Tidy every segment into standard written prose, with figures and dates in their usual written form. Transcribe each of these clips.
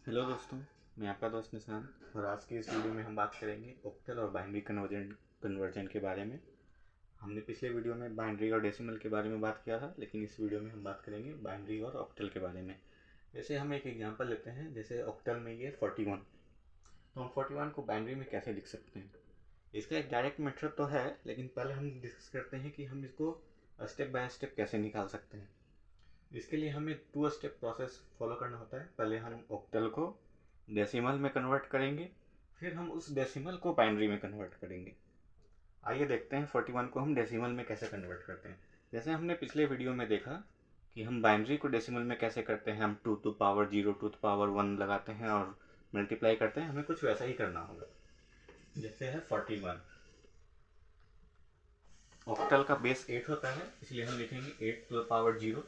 Hello दोस्तों, मैं आपका दोस्त निशान और आज की इस वीडियो में हम बात करेंगे ऑक्टल और बाइनरी कन्वर्जन के बारे में। हमने पिछले वीडियो में बाइनरी और डेसिमल के बारे में बात किया था, लेकिन इस वीडियो में हम बात करेंगे बाइनरी और ऑक्टल के बारे में। जैसे हम एक एग्जांपल लेते हैं, जैसे ऑक्टल में ये 41, तो हम 41 को बाइनरी में कैसे लिख सकते हैं। इसका एक डायरेक्ट मेथड तो है, लेकिन पहले हम डिस्कस करते हैं कि हम इसको स्टेप बाय स्टेप कैसे निकाल सकते हैं। इसके लिए हमें 2 स्टेप प्रोसेस फॉलो करना होता है। पहले हम ऑक्टल को डेसिमल में कन्वर्ट करेंगे, फिर हम उस डेसिमल को बाइनरी में कन्वर्ट करेंगे। आइए देखते हैं 41 को हम डेसिमल में कैसे कन्वर्ट करते हैं। जैसे हमने पिछले वीडियो में देखा कि हम बाइनरी को डेसिमल में कैसे करते हैं, हम 2 टू पावर 0 2 पावर 1 लगाते हैं और मल्टीप्लाई करते हैं। हमें कुछ वैसा ही करना होगा। जैसे है 41, ऑक्टल का बेस 8 होता है, इसलिए हम लिखेंगे 8 to the power 0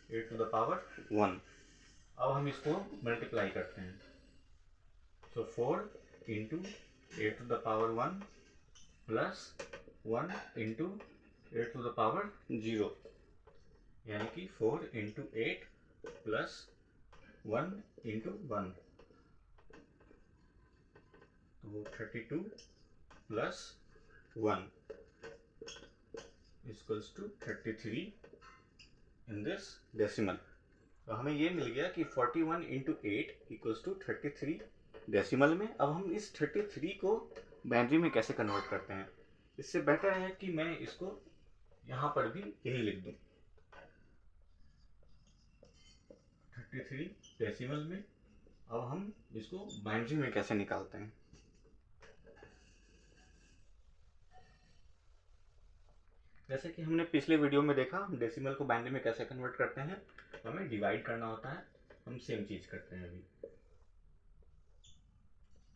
8 to the power 1। अब हम इसको मल्टीप्लाई करते हैं, तो 4 into 8 to the power 1 plus 1 into 8 to the power 0, यानी कि 4 इंटू 8 प्लस 1 इंटू 1, तो 32 plus 1 equals to 33 in this decimal. तो हमें ये मिल गया कि 41 इंटू 8 इक्वल्स टू 33 डेसिमल में। अब हम इस 33 को बाइनरी में कैसे कन्वर्ट करते हैं। इससे बेटर है कि मैं इसको यहाँ पर भी यही लिख दूँ, 33 डेसिमल में। अब हम इसको बाइनरी में कैसे निकालते हैं। जैसे कि हमने पिछले वीडियो में देखा, हम डेसिमल को बाइनरी में कैसे कन्वर्ट करते हैं, तो हमें डिवाइड करना होता है। हम सेम चीज़ करते हैं। अभी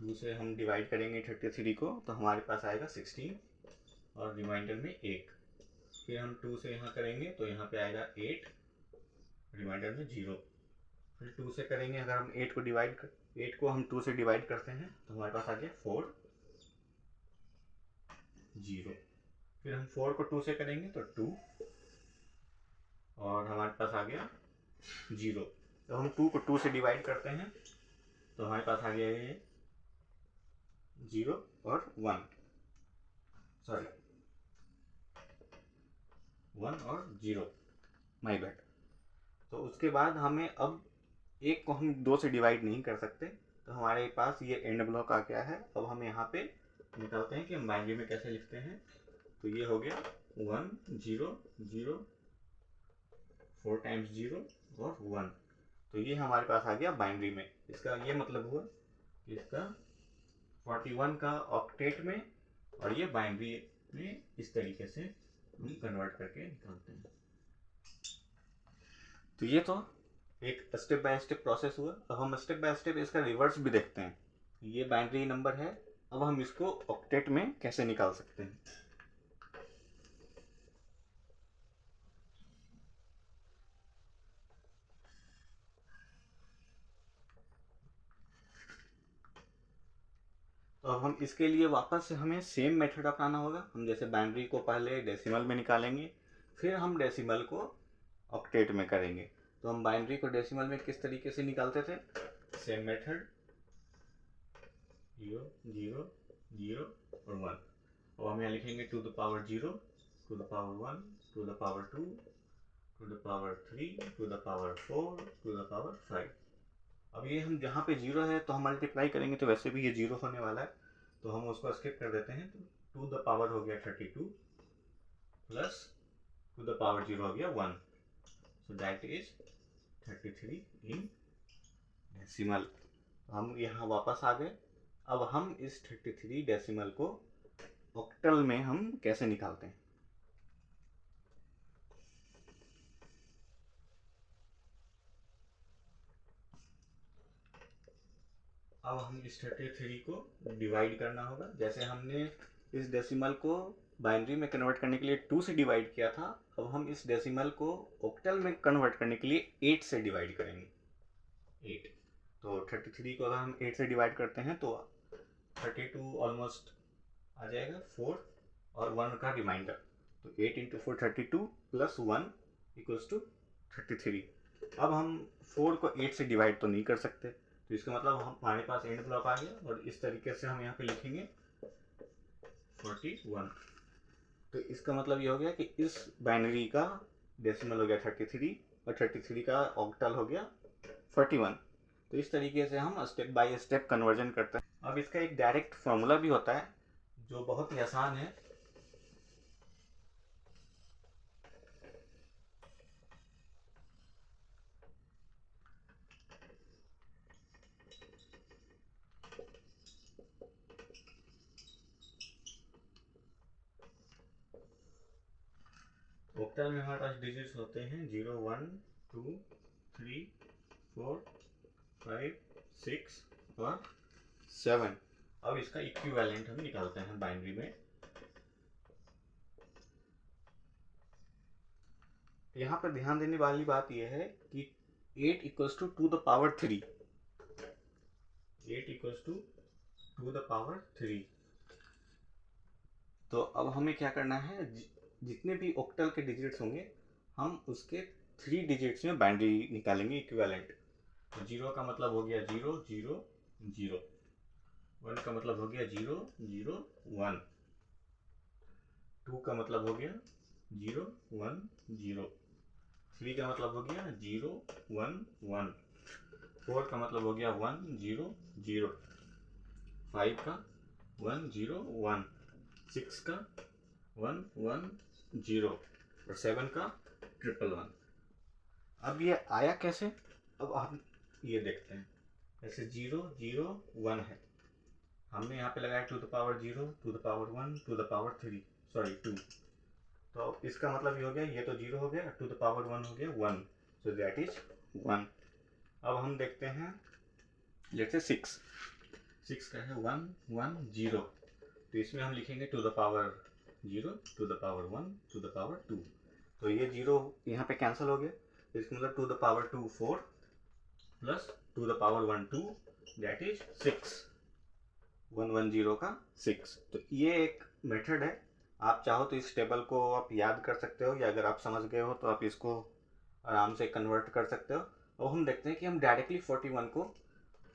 2 से हम डिवाइड करेंगे 33 को, तो हमारे पास आएगा 16 और रिमाइंडर में 1। फिर हम 2 से यहाँ करेंगे तो यहाँ पे आएगा 8, रिमाइंडर में 0। फिर 2 से करेंगे, अगर हम 8 को हम 2 से डिवाइड करते हैं तो हमारे पास आ गया 4 0। फिर हम 4 को 2 से करेंगे तो 2 और हमारे पास आ गया 0। तो हम 2 को 2 से डिवाइड करते हैं तो हमारे पास आ गया ये 0 और 1 और 0, माई बैड। तो उसके बाद हमें अब 1 को हम 2 से डिवाइड नहीं कर सकते, तो हमारे पास ये एंड ब्लॉक आ गया है। अब हम यहाँ पे निकालते हैं कि हम बाइनरी में कैसे लिखते हैं। तो ये हो गया 1 0 0, 4 टाइम्स 0 और 1। तो ये हमारे पास आ गया बाइनरी में। इसका ये मतलब हुआ कि इसका 41 का ऑक्टेट में और ये बाइनरी में इस तरीके से हम कन्वर्ट करके निकालते हैं। तो ये तो एक स्टेप बाय स्टेप प्रोसेस हुआ। अब हम स्टेप बाय स्टेप इसका रिवर्स भी देखते हैं। ये बाइनरी नंबर है, अब हम इसको ऑक्टेट में कैसे निकाल सकते हैं। तो अब हम इसके लिए वापस से हमें सेम मेथड अपनाना होगा। हम जैसे बाइनरी को पहले डेसिमल में निकालेंगे, फिर हम डेसिमल को ऑक्टेट में करेंगे। तो हम बाइनरी को डेसिमल में किस तरीके से निकालते थे, सेम मेथड, 0 0 0 और 1। और हम यहाँ लिखेंगे to the power 0 to the power 1 to the power 2 to the power 3 to the power 4 to the power 5। अब ये हम जहाँ पे 0 है तो हम मल्टीप्लाई करेंगे तो वैसे भी ये 0 होने वाला है, तो हम उसको स्किप कर देते हैं। तो 2 द पावर हो गया 32 प्लस 2 द पावर 0 हो गया 1, so that is 33 in decimal. हम यहाँ वापस आ गए। अब हम इस 33 डेसिमल को ऑक्टल में हम कैसे निकालते हैं। अब हम इस 33 को डिवाइड करना होगा। जैसे हमने इस डेसिमल को बाइनरी में कन्वर्ट करने के लिए 2 से डिवाइड किया था, अब हम इस डेसिमल को ऑक्टल में कन्वर्ट करने के लिए 8 से डिवाइड करेंगे। 8, तो 33 को अगर हम 8 से डिवाइड करते हैं तो 32 ऑलमोस्ट आ जाएगा, 4 और 1 का रिमाइंडर। तो 8 इंटू 4 32 प्लस 1 इक्वल्स टू 33। अब हम 4 को 8 से डिवाइड तो नहीं कर सकते, तो इसका मतलब हमारे पास एंड ब्लॉक आ गया और इस तरीके से हम यहाँ पे लिखेंगे 41। तो इसका मतलब ये हो गया कि इस बाइनरी का डेसिमल हो गया 33 और 33 का ऑक्टल हो गया 41। तो इस तरीके से हम स्टेप बाय स्टेप कन्वर्जन करते हैं। अब इसका एक डायरेक्ट फॉर्मूला भी होता है जो बहुत ही आसान है। ऑक्टल में हमारे पास डिजिट्स होते हैं 0 1 2 3 4 5 6 और 7। अब इसका इक्विवेलेंट हम निकालते हैं बाइनरी में। यहाँ पर ध्यान देने वाली बात यह है कि 8 equals to 2 the power 3, 8 equals to 2 the power 3। तो अब हमें क्या करना है, जितने भी ऑक्टल के डिजिट्स होंगे हम उसके 3 डिजिट्स में बाइनरी निकालेंगे इक्विवेलेंट। तो 0 का मतलब हो गया 0 0 0, 1 का मतलब हो गया 0 0 1, 2 का मतलब हो गया 0 1 0, 3 का मतलब हो गया 0 1 1, 4 का मतलब हो गया 1 0 0, 5 का 1 0 1, 6 का 1 1 0 और 7 का 1 1 1। अब ये आया कैसे, अब हम ये देखते हैं। ऐसे 0 0 1 है, हमने यहाँ पे लगाया 2 the power 0 2 the power 1 2 the power 3 sorry 2। तो इसका मतलब ये हो गया, ये तो 0 हो गया, 2 द पावर 1 हो गया 1, सो दैट इज 1। अब हम देखते हैं जैसे 6 का है 1 1 0, तो इसमें हम लिखेंगे 2 the power 0 2 the power 1 2 the power 2। तो ये 0 यहाँ पे कैंसिल हो गया, तो इसका मतलब 2 the power 2 4 plus 2 the power 1 2 that is 6, 110 का 6। तो ये एक मेथड है, आप चाहो तो इस टेबल को आप याद कर सकते हो, या अगर आप समझ गए हो तो आप इसको आराम से कन्वर्ट कर सकते हो। और हम देखते हैं कि हम डायरेक्टली 41 को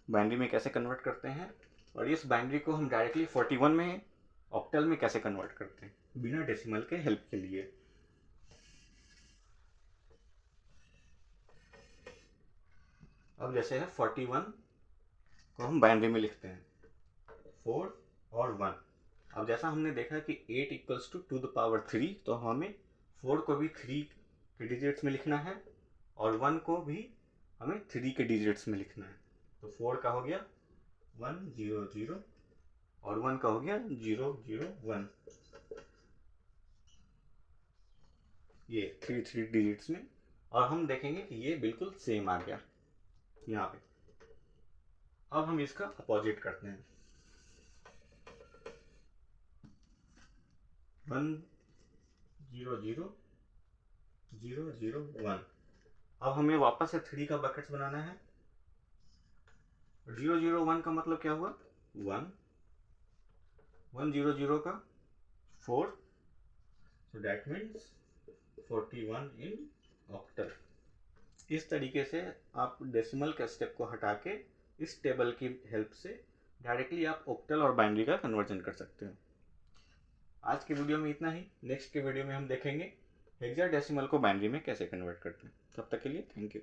बाइनरी में कैसे कन्वर्ट करते हैं, और इस बाइनरी को हम डायरेक्टली 41 में ऑक्टल में कैसे कन्वर्ट करते हैं बिना डेसिमल के हेल्प के लिए। अब जैसे है 41 को हम बाइनरी में लिखते हैं 4 और 1। अब जैसा हमने देखा कि 8 इक्वल्स टू 2 द पावर 3, तो हमें 4 को भी 3 के डिजिट्स में लिखना है और 1 को भी हमें 3 के डिजिट्स में लिखना है। तो 4 का हो गया 1 0 0 और 1 का हो गया 0 0 1, ये 3 डिजिट्स में। और हम देखेंगे कि ये बिल्कुल सेम आ गया यहाँ पे। अब हम इसका अपोजिट करते हैं, 1 0 0 0 0 1। अब हमें वापस से 3 का बकेट्स बनाना है। 0 0 1 का मतलब क्या हुआ 1, 1 0 0 का 4, so that means 41 in octal. इस तरीके से आप डेसिमल के स्टेप को हटा के इस टेबल की हेल्प से डायरेक्टली आप ऑक्टल और बाइनरी का कन्वर्जन कर सकते हो। आज के वीडियो में इतना ही। नेक्स्ट के वीडियो में हम देखेंगे हेक्साडेसिमल को बाइनरी में कैसे कन्वर्ट करते हैं। तब तक के लिए थैंक यू।